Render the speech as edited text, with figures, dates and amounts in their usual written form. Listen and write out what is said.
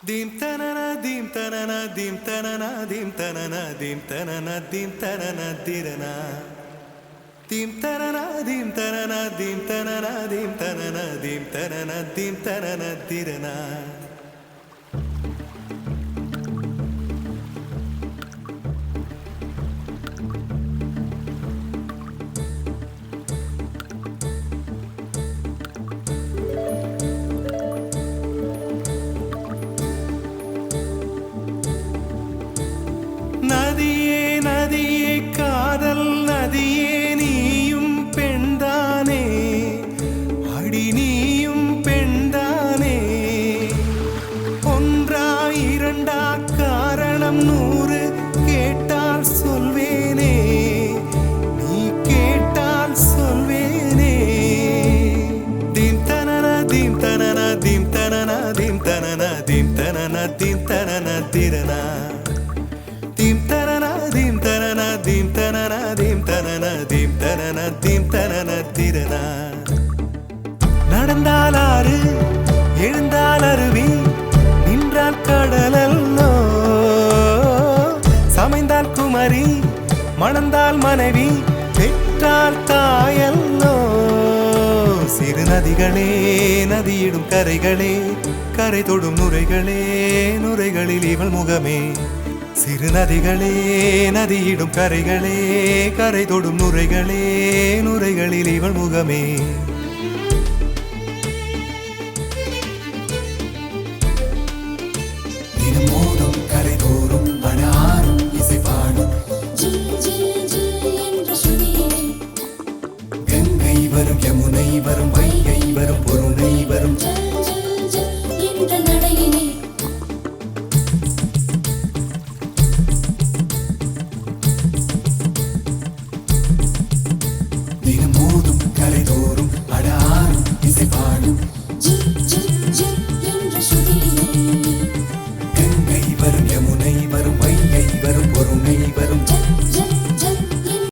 Dim tanana dim tanana dim tanana dim tanana dim tanana dim tanana dirana dim tanana dim tanana dim tanana dim tanana dim tanana dim tanana dirana நதியே நதியே காதல் நதியே நீயும் பெண்தானே அடி நீயும் பெண்தானே ஒன்றா இரண்டா காரணம் 100 கேட்டால் சொல்வேனே நீ கேட்டால் சொல்வேனே தீம் தனன தீம் தனன தீம் தனன தீம் தனன தீம் தனன தீம் தனன திரனா Dim tanana dim tanana dim tanana dim tanana dim tanana dim tanana tirana நடந்தால் ஆறு எழுந்தால் அருவி நின்றால் கடலல்லோ சமைந்தால் குமரி மணந்தால் மனைவி பெற்றால் தாயல்லோ சிறு நதிகளே நதியிடும் கரைகளே கரை தொடும் நுரைகளே நுரைகளில் இவள் முகமே சிறு நதிகளே நதியிடும் கரைகளே கரை தொடும் நுரைகளே நுரைகளில் இவள் முகமே தினம் மோதும் கரை தோறும் அனாரும் இசை பாடும் கங்கை வரும் யமுனை வரும் வைகை வரும்